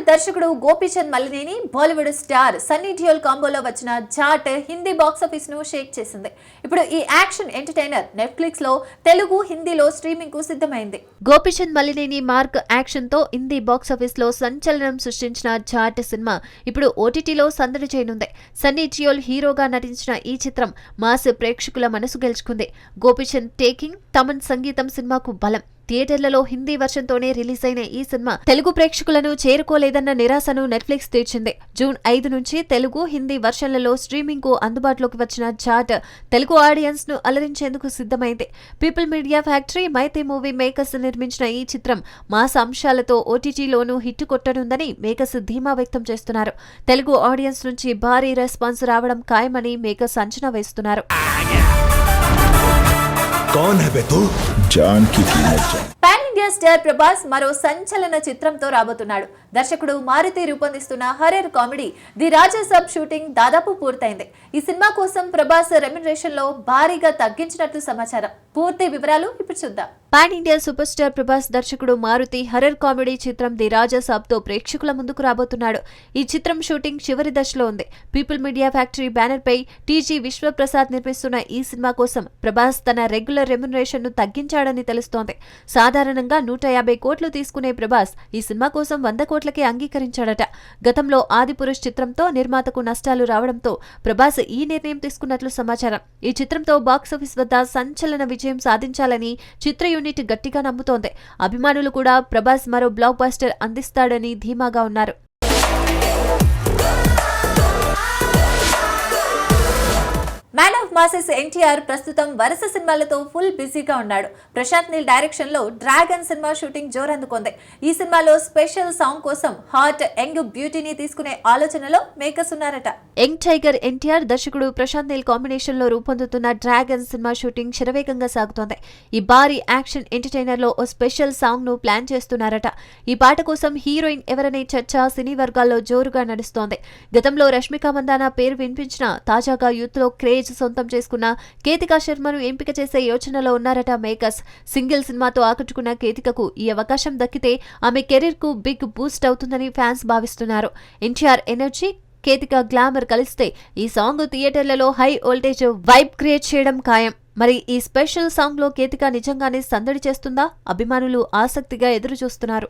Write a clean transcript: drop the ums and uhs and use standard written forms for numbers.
దర్శకుడు గోపీచంద్ మలినేని బాలీవుడ్ స్టార్ సన్నీ డియోల్ కాంబోలో వచ్చిన జాట్ హిందీ బాక్సాఫీస్ ను షేక్ చేసింది. ఇప్పుడు ఈ యాక్షన్ ఎంటర్టైనర్ నెట్ఫ్లిక్స్ లో తెలుగు, హిందీలో స్ట్రీమింగ్ కు సిద్ధమైంది. గోపీచంద్ మలినేని మార్క్ యాక్షన్ తో హిందీ బాక్సాఫీస్ లో సంచలనం సృష్టించిన జాట్ సినిమా ఇప్పుడు ఓటీటీలో సందడి చేయనుంది. సన్నీ డియోల్ హీరోగా నటించిన ఈ చిత్రం మాస్ ప్రేక్షకుల మనసు గెలుచుకుంది. గోపీచంద్ టేకింగ్, తమన్ సంగీతం సినిమాకు బలం. థియేటర్లలో హిందీ వర్షన్తోనే రిలీజ్ అయిన ఈ సినిమా తెలుగు ప్రేక్షకులను చేరుకోలేదన్న నిరాశను నెట్ఫ్లిక్స్ తీర్చింది. జూన్ 5 నుంచి తెలుగు, హిందీ వర్షన్లలో స్ట్రీమింగ్ కు అందుబాటులోకి వచ్చిన జాట్ తెలుగు ఆడియన్స్ ను అలరించేందుకు సిద్ధమైంది. పీపుల్ మీడియా ఫ్యాక్టరీ, మైతే మూవీ మేకర్స్ నిర్మించిన ఈ చిత్రం మాస్ అంశాలతో ఓటీటీలోనూ హిట్ కొట్టనుందని మేకర్స్ ధీమా వ్యక్తం చేస్తున్నారు. తెలుగు ఆడియన్స్ నుంచి భారీ రెస్పాన్స్ రావడం ఖాయమని మేకర్స్ అంచనా వేస్తున్నారు. పాన్ ఇండియా స్టార్ ప్రభాస్ మరో సంచలన చిత్రంతో రాబోతున్నాడు. దర్శకుడు మారుతి రూపొందిస్తున్న horror comedy the Raja Saab shooting దాదాపు పూర్తయింది. ఈ సినిమా కోసం ప్రభాస్ రెమ్యునరేషన్ లో భారీగా తగ్గించినట్లు సమాచారం. పూర్తి వివరాలు ఇప్పుడు చూద్దాం. Pan India super star Prabhas దర్శకుడు మారుతి హర్రర్ కామెడీ చిత్రం ది రాజా సాబ్ తో ప్రేక్షకుల ముందుకు రాబోతున్నాడు. ఈ చిత్రం షూటింగ్ చివరి దశలో ఉంది. పీపుల్ మీడియా ఫ్యాక్టరీ బ్యానర్ పై టీజీ విశ్వప్రసాద్ నిర్మిస్తున్న ఈ సినిమా కోసం ప్రభాస్ తన రెగ్యులర్ రెమ్యునరేషన్ ను తగ్గించాడని తెలుస్తోంది. సాధారణంగా 150 కోట్లు తీసుకునే ప్రభాస్ ఈ సినిమా కోసం 100 కోట్లకే అంగీకరించాడట. గతంలో ఆదిపురుష్ చిత్రంతో నిర్మాతకు నష్టాలు రావడంతో ప్రభాస్ ఈ నిర్ణయం తీసుకున్నట్లు సమాచారం. ఈ చిత్రంతో బాక్సాఫీస్ వద్ద సంచలన విజయం సాధించాలని చిత్ర యూనిట్ గట్టిగా నమ్ముతోంది. అభిమానులు కూడా ప్రభాస్ మరో బ్లాక్ బస్టర్ అందిస్తాడని ధీమాగా ఉన్నారు. మ్యాన్ ఆఫ్ మాసెస్ ఎన్టీఆర్ ప్రస్తుతం వరుస సినిమాలతో ఫుల్ బిజీగా ఉన్నాడు. ప్రశాంత్ నీల్ డైరెక్షన్ లో డ్రాగన్ సినిమా షూటింగ్ జోరందుకుంది. ఈ సినిమాలో స్పెషల్ సాంగ్ కోసం హాట్ యంగ్ బ్యూటీని తీసుకునే ఆలోచనలో మేకర్స్ ఉన్నారట. యంగ్ టైగర్ ఎన్టీఆర్, దర్శకుడు ప్రశాంత్ నీల్ కాంబినేషన్ లో రూపొందుతున్న డ్రాగన్ సినిమా షూటింగ్ శరవేగంగా సాగుతోంది. ఈ భారీ యాక్షన్ ఎంటర్టైనర్ లో ఓ స్పెషల్ సాంగ్ ను ప్లాన్ చేస్తున్నారట. ఈ పాట కోసం హీరోయిన్ ఎవరనే చర్చ సినీ వర్గాల్లో జోరుగా నడుస్తోంది. గతంలో రష్మిక మందాన పేరు వినిపించిన తాజాగా యూత్ లో క్రేజ్ సొంతం చేసుకున్న కేతికా శర్మను ఎంపిక చేసే యోచనలో ఉన్నారట మేకర్స్. సింగిల్ సినిమాతో ఆకట్టుకున్న కేతికకు ఈ అవకాశం దక్కితే ఆమె కెరీర్ కు బిగ్ బూస్ట్ అవుతుందని ఫ్యాన్స్ భావిస్తున్నారు. ఎన్టీఆర్ ఎనర్జీ, కేతిక గ్లామర్ కలిస్తే ఈ సాంగ్ థియేటర్లలో హై వోల్టేజ్ వైబ్ క్రియేట్ చేయడం ఖాయం. మరి ఈ స్పెషల్ సాంగ్ లో కేతిక నిజంగానే సందడి చేస్తుందా? అభిమానులు ఆసక్తిగా ఎదురు చూస్తున్నారు.